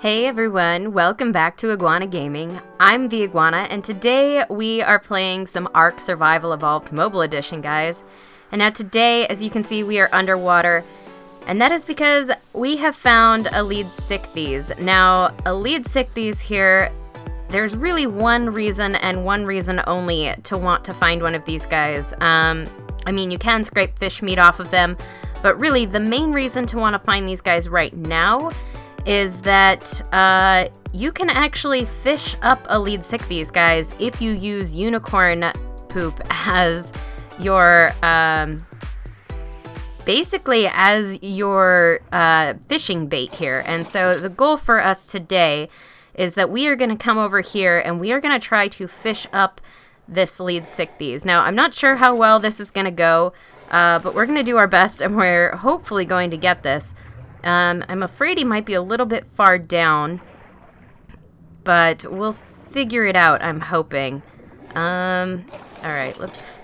Hey everyone, welcome back to Iguana Gaming. I'm the Iguana, and today we are playing some ARK Survival Evolved Mobile Edition, guys. And now today, as you can see, we are underwater, and that is because we have found a Leedsichthys. Now, a Leedsichthys here, there's really one reason and one reason only to want to find one of these guys. I mean, you can scrape fish meat off of them, but really the main reason to want to find these guys right now is that you can actually fish up a Leedsichthys, guys, if you use unicorn poop as your, basically as your fishing bait here. And so the goal for us today is that we are going to come over here and we are going to try to fish up this Leedsichthys. Now, I'm not sure how well this is going to go, but we're going to do our best and we're hopefully going to get this. I'm afraid he might be a little bit far down, but we'll figure it out, I'm hoping. Alright, let's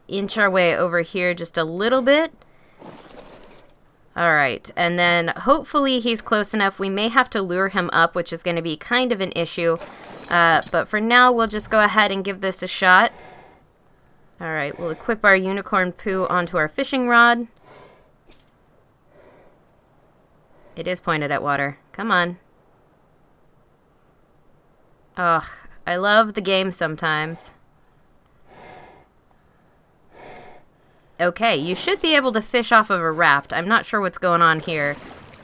inch our way over here just a little bit. Alright, and then hopefully he's close enough. We may have to lure him up, which is going to be kind of an issue. But for now, we'll just go ahead and give this a shot. Alright, we'll equip our unicorn poo onto our fishing rod. It is pointed at water. Come on. Ugh, I love the game sometimes. Okay, you should be able to fish off of a raft. I'm not sure what's going on here.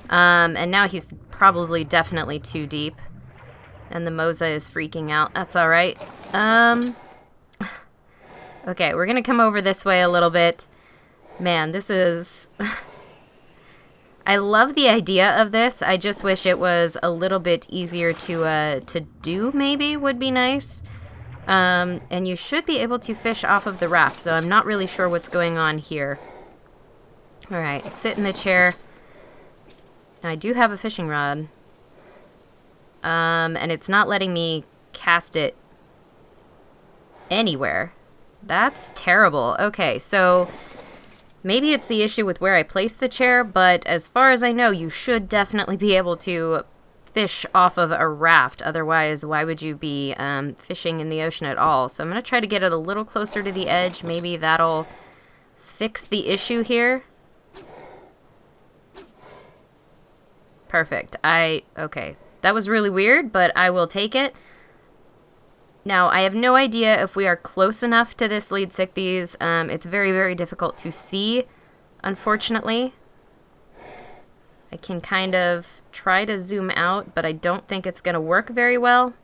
And now he's probably definitely too deep. And the Moza is freaking out. That's alright. Okay, we're gonna come over this way a little bit. Man, this is... I love the idea of this. I just wish it was a little bit easier to do, maybe, would be nice. And you should be able to fish off of the raft, so I'm not really sure what's going on here. Alright, sit in the chair. Now, I do have a fishing rod. And it's not letting me cast it anywhere. That's terrible. Okay, so... maybe it's the issue with where I place the chair, but as far as I know, you should definitely be able to fish off of a raft. Otherwise, why would you be fishing in the ocean at all? So I'm going to try to get it a little closer to the edge. Maybe that'll fix the issue here. Perfect. Okay. That was really weird, but I will take it. Now, I have no idea if we are close enough to this Leedsichthys. It's very, very difficult to see, unfortunately. I can kind of try to zoom out, but I don't think it's going to work very well.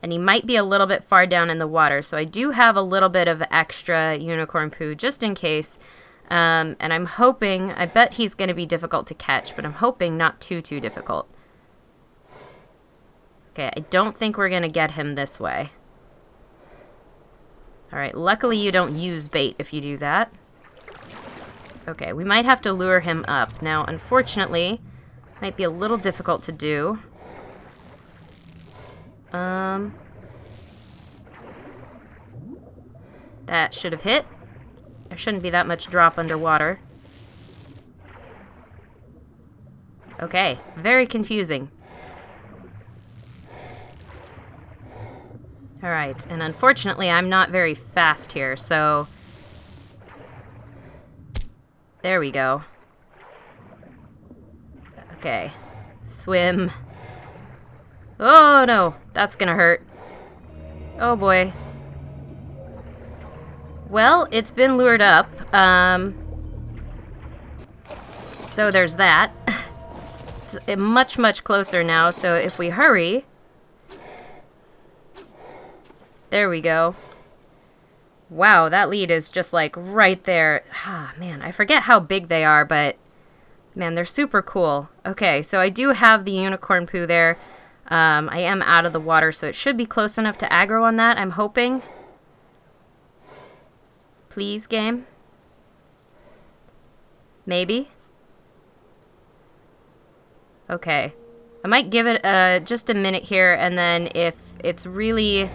And he might be a little bit far down in the water, so I do have a little bit of extra unicorn poo just in case. And I'm hoping, I bet he's going to be difficult to catch, but I'm hoping not too difficult. Okay, I don't think we're going to get him this way. Alright, luckily you don't use bait if you do that. Okay, we might have to lure him up. Now, unfortunately, might be a little difficult to do. That should have hit. There shouldn't be that much drop underwater. Okay, very confusing. Alright, and unfortunately I'm not very fast here, so... there we go. Okay. Swim. Oh no, that's gonna hurt. Oh boy. Well, it's been lured up. So there's that. It's much, much closer now, so if we hurry... there we go. Wow, that lead is just like right there. Ah, man, I forget how big they are, but man, they're super cool. Okay, so I do have the unicorn poo there. I am out of the water, so it should be close enough to aggro on that, I'm hoping. Please, game. Maybe. Okay. I might give it just a minute here, and then if it's really...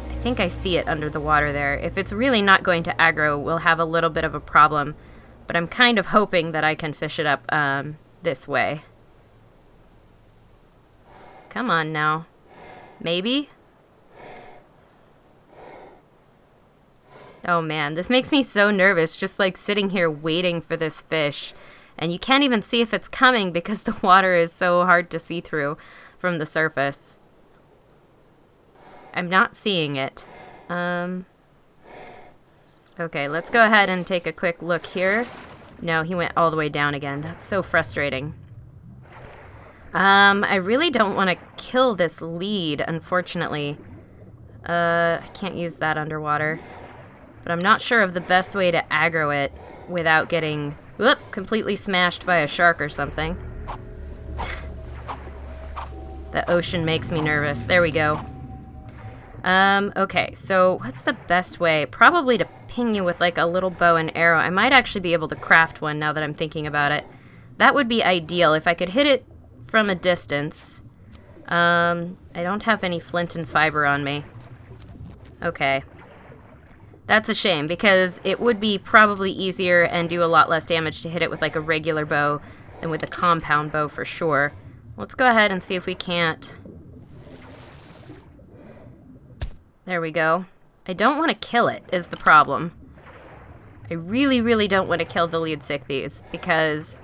I think I see it under the water there. If it's really not going to aggro, we'll have a little bit of a problem. But I'm kind of hoping that I can fish it up this way. Come on now. Maybe? Oh man, this makes me so nervous, just like sitting here waiting for this fish. And you can't even see if it's coming because the water is so hard to see through from the surface. I'm not seeing it. Okay, let's go ahead and take a quick look here. No, he went all the way down again. That's so frustrating. I really don't want to kill this lead, unfortunately. I can't use that underwater. But I'm not sure of the best way to aggro it without getting completely smashed by a shark or something. The ocean makes me nervous. There we go. Okay, so what's the best way? Probably to ping you with like a little bow and arrow. I might actually be able to craft one now that I'm thinking about it. That would be ideal if I could hit it from a distance. I don't have any flint and fiber on me. Okay. That's a shame because it would be probably easier and do a lot less damage to hit it with like a regular bow than with a compound bow for sure. Let's go ahead and see if we can't. There we go. I don't want to kill it is the problem. I really, really don't want to kill the Leedsichthys because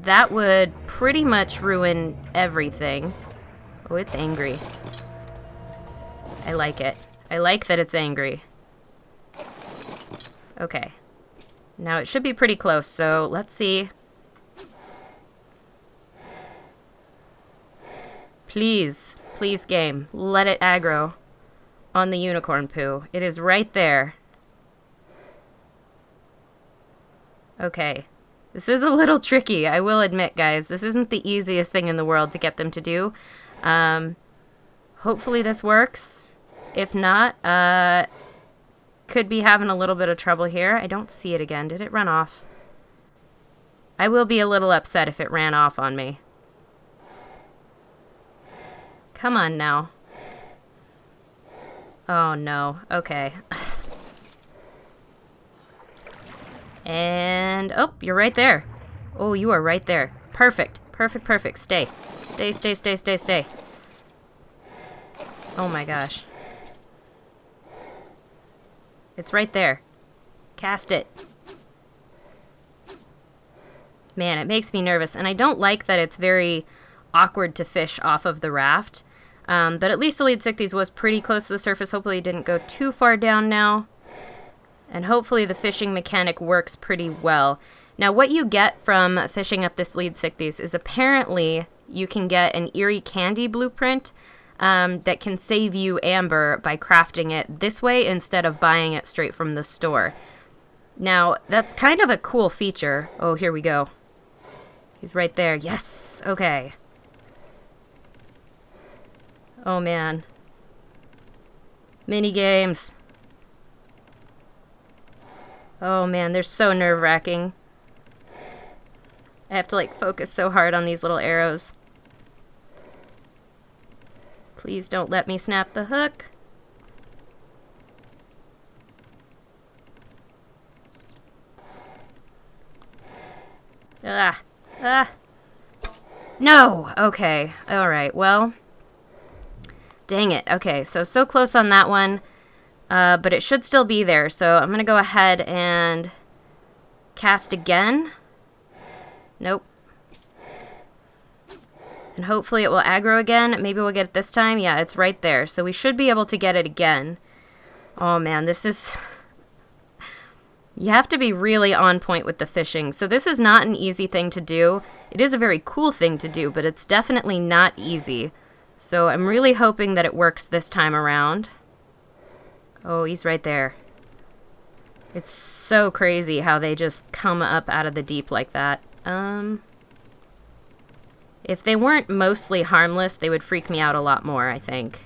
that would pretty much ruin everything. Oh, it's angry. I like it. I like that it's angry. Okay. Now it should be pretty close, so let's see. Please, please game, let it aggro on the unicorn poo. It is right there. Okay. This is a little tricky, I will admit, guys. This isn't the easiest thing in the world to get them to do. Hopefully this works. If not, could be having a little bit of trouble here. I don't see it again. Did it run off? I will be a little upset if it ran off on me. Come on now. Oh no. Okay. And, oh, you're right there. Oh, you are right there. Perfect. Perfect, perfect. Stay. Stay, stay, stay, stay, stay. Oh my gosh. It's right there. Cast it. Man, it makes me nervous. And I don't like that it's very awkward to fish off of the raft. But at least the Leedsichthys was pretty close to the surface. Hopefully it didn't go too far down now. And hopefully the fishing mechanic works pretty well. Now what you get from fishing up this Leedsichthys is apparently you can get an Eerie candy blueprint that can save you amber by crafting it this way instead of buying it straight from the store. Now that's kind of a cool feature. Oh, here we go. He's right there. Yes. Okay. Oh man. Mini games. Oh man, they're so nerve-wracking. I have to like focus so hard on these little arrows. Please don't let me snap the hook. Ah. Ah. No! Okay. Alright, well. Dang it. Okay, so close on that one. But it should still be there, so I'm going to go ahead and cast again. Nope. And hopefully it will aggro again. Maybe we'll get it this time. Yeah, it's right there. So we should be able to get it again. Oh man, this is... You have to be really on point with the fishing. So this is not an easy thing to do. It is a very cool thing to do, but it's definitely not easy. So I'm really hoping that it works this time around. Oh, he's right there. It's so crazy how they just come up out of the deep like that. If they weren't mostly harmless, they would freak me out a lot more, I think.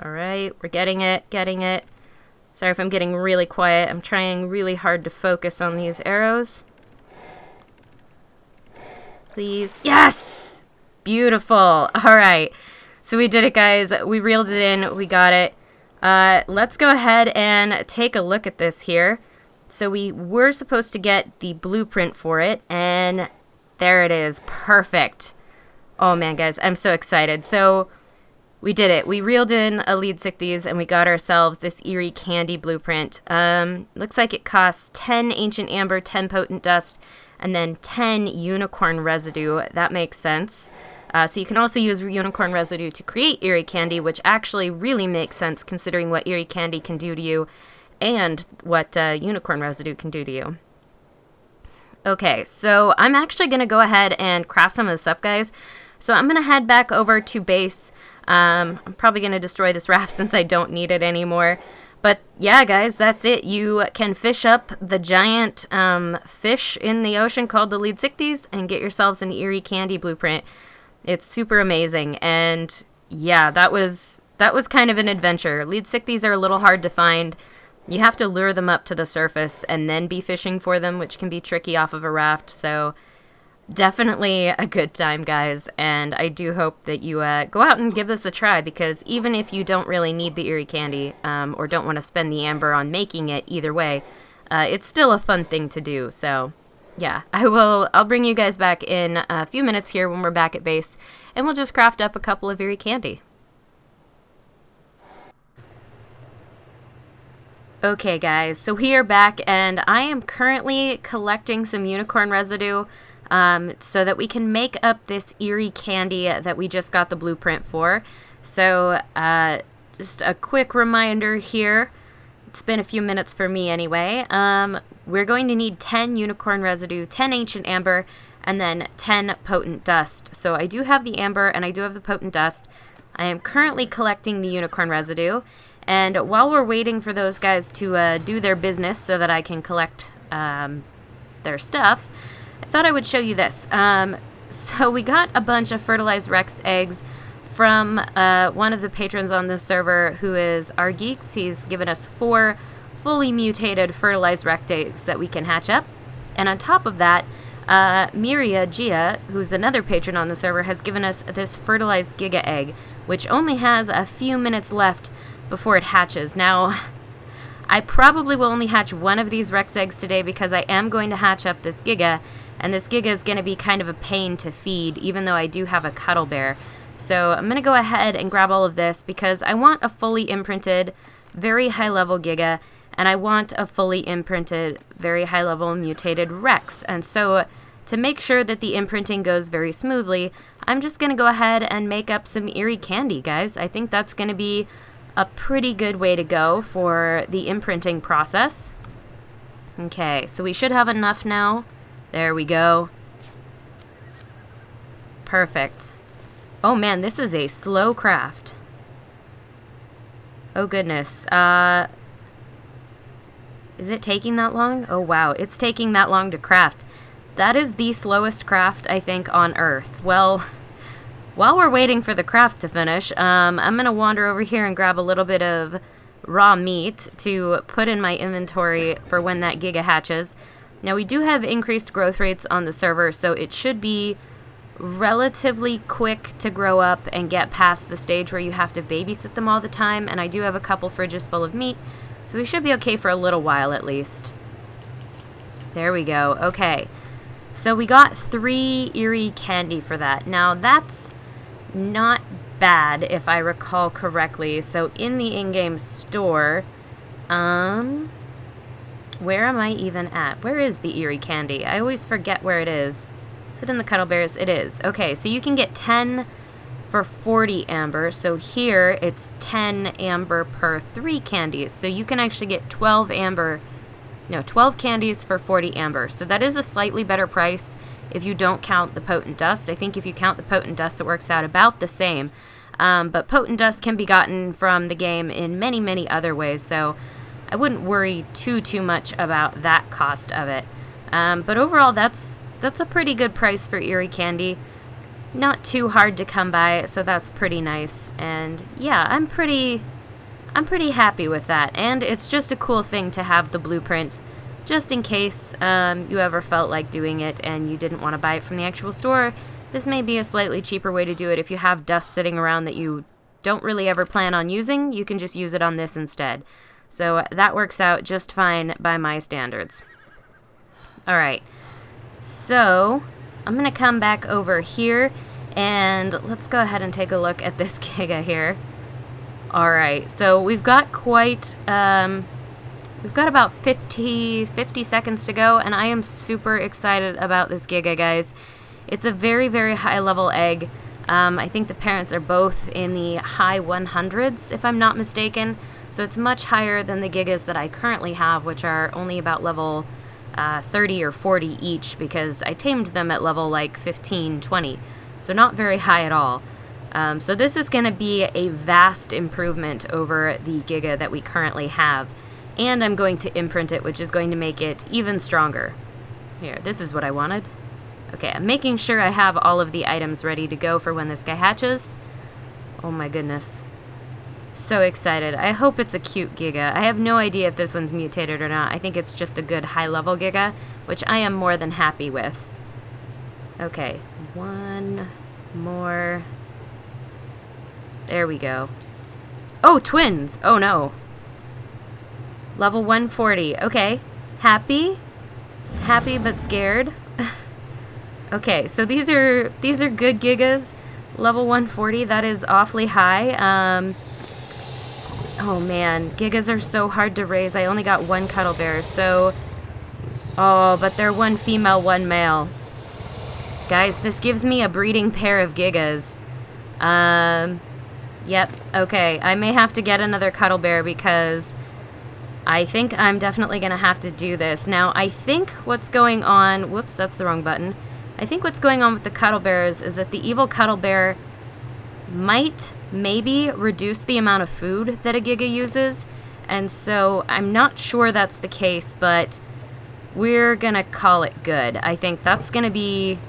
Alright, we're getting it, getting it. Sorry if I'm getting really quiet. I'm trying really hard to focus on these arrows. Please. Yes! Beautiful. Alright. So we did it, guys. We reeled it in. We got it. Let's go ahead and take a look at this here. So we were supposed to get the blueprint for it, and there it is. Perfect. Oh man, guys, I'm so excited. So we did it. We reeled in a Leedsichthys and we got ourselves this Eerie candy blueprint. Looks like it costs 10 ancient amber, 10 potent dust, and then 10 unicorn residue. That makes sense. So you can also use unicorn residue to create Eerie candy, which actually really makes sense considering what Eerie candy can do to you and what unicorn residue can do to you. Okay, so I'm actually going to go ahead and craft some of this up, guys. So I'm going to head back over to base. I'm probably going to destroy this raft since I don't need it anymore. But yeah, guys, that's it. You can fish up the giant fish in the ocean called the Leedsichthys and get yourselves an Eerie candy blueprint. It's super amazing. And yeah, that was kind of an adventure. Leedsichthys are a little hard to find. You have to lure them up to the surface and then be fishing for them, which can be tricky off of a raft. So definitely a good time, guys, and I do hope that you go out and give this a try, because even if you don't really need the Eerie candy or don't want to spend the amber on making it, either way, it's still a fun thing to do. So yeah, I'll bring you guys back in a few minutes here when we're back at base, and we'll just craft up a couple of Eerie candy. Okay guys, so we are back, and I am currently collecting some unicorn residue so that we can make up this Eerie candy that we just got the blueprint for. So just a quick reminder here, it's been a few minutes for me anyway. We're going to need 10 unicorn residue, 10 ancient amber, and then 10 potent dust. So I do have the amber and I do have the potent dust. I am currently collecting the unicorn residue, and while we're waiting for those guys to do their business so that I can collect their stuff, I thought I would show you this. So we got a bunch of fertilized Rex eggs from one of the patrons on this server, who is ARK. He's given us 4 fully mutated fertilized Rex eggs that we can hatch up. And on top of that, Gia, who's another patron on the server, has given us this fertilized Giga egg, which only has a few minutes left before it hatches. Now, I probably will only hatch one of these Rex eggs today because I am going to hatch up this Giga, and this Giga is going to be kind of a pain to feed, even though I do have a cuddle bear. So I'm going to go ahead and grab all of this because I want a fully imprinted, very high-level Giga, and I want a fully imprinted, very high-level mutated Rex. And so to make sure that the imprinting goes very smoothly, I'm just going to go ahead and make up some Eerie candy, guys. I think that's going to be a pretty good way to go for the imprinting process. Okay, so we should have enough now. There we go. Perfect. Oh man, this is a slow craft. Oh goodness. Is it taking that long? Oh wow, it's taking that long to craft. That is the slowest craft, I think, on Earth. Well, while we're waiting for the craft to finish, I'm going to wander over here and grab a little bit of raw meat to put in my inventory for when that Giga hatches. Now, we do have increased growth rates on the server, so it should be relatively quick to grow up and get past the stage where you have to babysit them all the time, and I do have a couple fridges full of meat, so we should be okay for a little while at least. There we go. Okay. So we got 3 Eerie candy for that. Now, that's not bad if I recall correctly. So in the in-game store, where am I even at? Where is the Eerie candy? I always forget where it is. Is it in the Cuddle Bears? It is. Okay, so you can get 10 for 40 amber. So here it's 10 amber per 3 candies. So you can actually get 12 candies for 40 amber. So that is a slightly better price if you don't count the potent dust. I think if you count the potent dust, it works out about the same. But potent dust can be gotten from the game in many, many other ways, so I wouldn't worry too much about that cost of it. But overall, that's a pretty good price for Eerie candy. Not too hard to come by, so that's pretty nice. And yeah, I'm pretty happy with that. And it's just a cool thing to have the blueprint, just in case you ever felt like doing it and you didn't want to buy it from the actual store. This may be a slightly cheaper way to do it if you have dust sitting around that you don't really ever plan on using, you can just use it on this instead. So that works out just fine by my standards. Alright, so I'm going to come back over here, and let's go ahead and take a look at this Giga here. Alright, so we've got quite, we've got about 50 seconds to go, and I am super excited about this Giga, guys. It's a very, very high level egg. I think the parents are both in the high 100s, if I'm not mistaken. So it's much higher than the Gigas that I currently have, which are only about level 30 or 40 each, because I tamed them at level like 15, 20. So not very high at all. So this is going to be a vast improvement over the Giga that we currently have. And I'm going to imprint it, which is going to make it even stronger. Here, this is what I wanted. Okay, I'm making sure I have all of the items ready to go for when this guy hatches. Oh my goodness. So excited. I hope it's a cute Giga. I have no idea if this one's mutated or not. I think it's just a good high-level Giga, which I am more than happy with. Okay, one more. There we go. Oh, twins! Oh no. Level 140. Okay. Happy? Happy but scared. Okay, so these are good Gigas. Level 140, that is awfully high. Oh man, Gigas are so hard to raise. I only got one cuddle bear, so... Oh, but they're one female, one male. Guys, this gives me a breeding pair of Gigas. Yep, okay. I may have to get another cuddle bear because I think I'm definitely going to have to do this. Now, I think what's going on... Whoops, that's the wrong button. I think what's going on with the cuddle bears is that the evil cuddle bear might maybe reduce the amount of food that a Giga uses, and so I'm not sure that's the case, but we're gonna call it good. I think that's gonna be...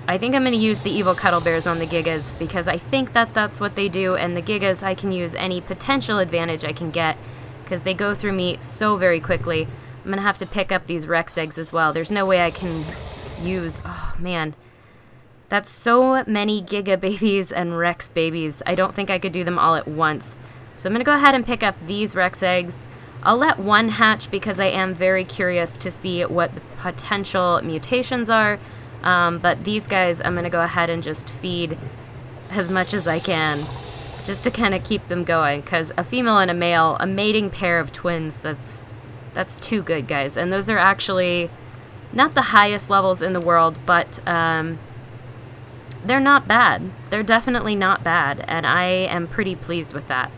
I think I'm gonna use the evil cuddle bears on the Gigas because I think that that's what they do, and the Gigas I can use any potential advantage I can get because they go through me so very quickly. I'm gonna have to pick up these Rex eggs as well. There's no way I can use... Oh man, that's so many Giga babies and Rex babies. I don't think I could do them all at once. So I'm gonna go ahead and pick up these Rex eggs. I'll let one hatch because I am very curious to see what the potential mutations are. But these guys I'm gonna go ahead and just feed as much as I can just to kind of keep them going, because a female and a male, a mating pair of twins, that's too good, guys. And those are actually not the highest levels in the world, but they're not bad. They're definitely not bad, and I am pretty pleased with that.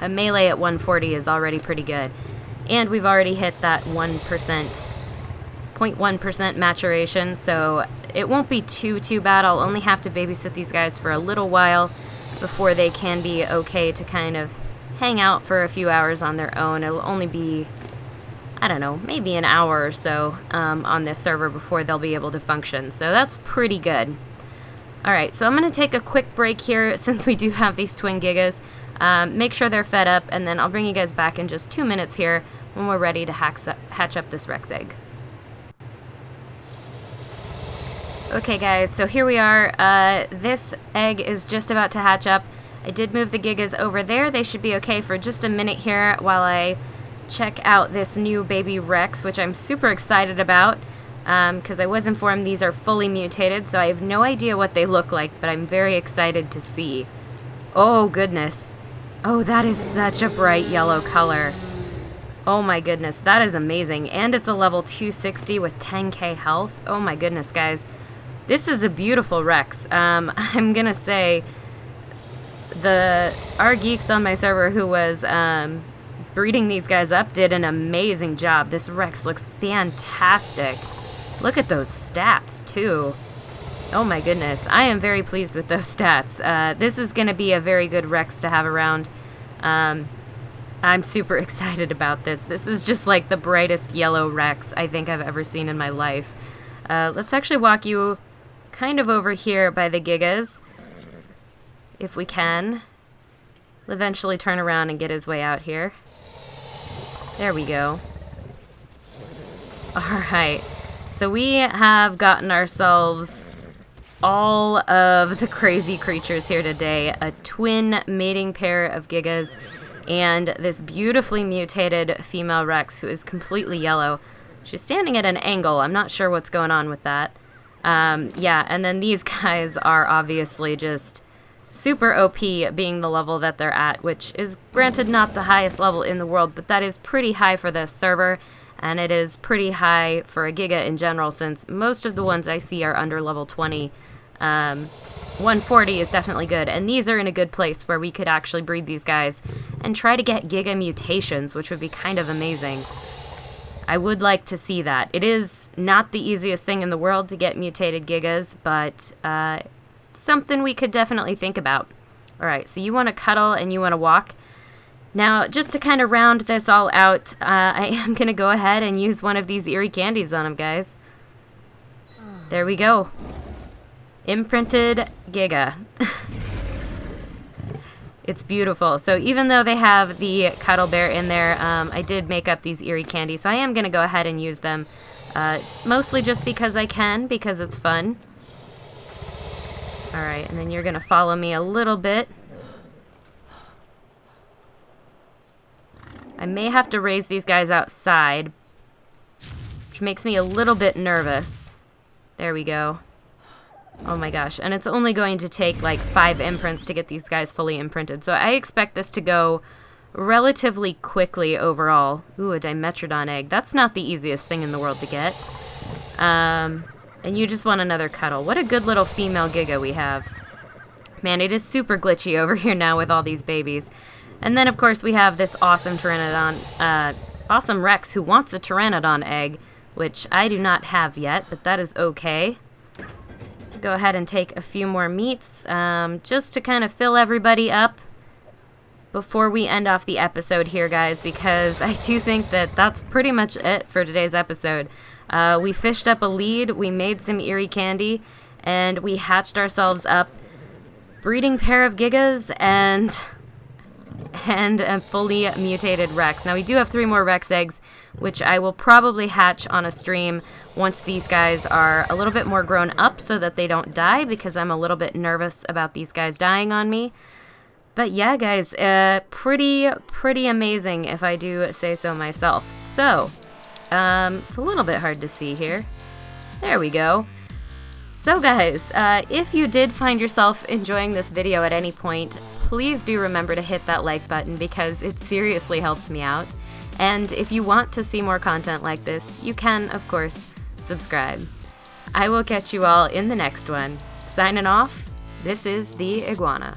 A melee at 140 is already pretty good. And we've already hit that 0.1% maturation, so it won't be too bad. I'll only have to babysit these guys for a little while before they can be okay to kind of hang out for a few hours on their own. It'll only be, I don't know, maybe an hour or so on this server before they'll be able to function. So that's pretty good. Alright, so I'm going to take a quick break here since we do have these twin Gigas. Make sure they're fed up, and then I'll bring you guys back in just 2 minutes here when we're ready to hatch up this Rex egg. Okay guys, so here we are. This egg is just about to hatch up. I did move the Gigas over there. They should be okay for just a minute here while I check out this new baby Rex, which I'm super excited about. Because I was informed these are fully mutated, so I have no idea what they look like, but I'm very excited to see. Oh, goodness. Oh, that is such a bright yellow color. Oh my goodness, that is amazing. And it's a level 260 with 10k health. Oh my goodness, guys. This is a beautiful Rex. I'm gonna say our geeks on my server who was breeding these guys up did an amazing job. This Rex looks fantastic. Look at those stats, too. Oh my goodness. I am very pleased with those stats. This is going to be a very good Rex to have around. I'm super excited about this. This is just like the brightest yellow Rex I think I've ever seen in my life. Let's actually walk you kind of over here by the Gigas, if we can. We'll eventually turn around and get his way out here. There we go. Alright. So we have gotten ourselves all of the crazy creatures here today. A twin mating pair of Gigas and this beautifully mutated female Rex who is completely yellow. She's standing at an angle. I'm not sure what's going on with that. Yeah, and then these guys are obviously just super OP being the level that they're at, which is granted not the highest level in the world, but that is pretty high for this server, and it is pretty high for a Giga in general since most of the ones I see are under level 20. 140 is definitely good, and these are in a good place where we could actually breed these guys and try to get Giga mutations, which would be kind of amazing. I would like to see that. It is not the easiest thing in the world to get mutated Gigas, but something we could definitely think about. Alright, so you want to cuddle and you want to walk. Now, just to kind of round this all out, I am going to go ahead and use one of these Eerie candies on him, guys. There we go. Imprinted Giga. It's beautiful. So even though they have the cuddle bear in there, I did make up these Eerie candies, so I am going to go ahead and use them. Mostly just because I can, because it's fun. Alright, and then you're going to follow me a little bit. I may have to raise these guys outside, which makes me a little bit nervous. There we go. Oh my gosh, and it's only going to take like 5 imprints to get these guys fully imprinted, so I expect this to go relatively quickly overall. Ooh, a Dimetrodon egg. That's not the easiest thing in the world to get. And you just want another cuddle. What a good little female Giga we have. Man, it is super glitchy over here now with all these babies. And then, of course, we have this awesome Pteranodon, awesome Rex who wants a Pteranodon egg, which I do not have yet, but that is okay. Go ahead and take a few more meats, just to kind of fill everybody up before we end off the episode here, guys, because I do think that that's pretty much it for today's episode. We fished up a lead, we made some Eerie candy, and we hatched ourselves up breeding pair of Gigas and a fully mutated Rex. Now we do have 3 more Rex eggs, which I will probably hatch on a stream once these guys are a little bit more grown up so that they don't die, because I'm a little bit nervous about these guys dying on me. But yeah, guys, pretty amazing if I do say so myself. So, it's a little bit hard to see here. There we go. So guys, if you did find yourself enjoying this video at any point, please do remember to hit that like button because it seriously helps me out. And if you want to see more content like this, you can, of course, subscribe. I will catch you all in the next one. Signing off, this is the Iguana.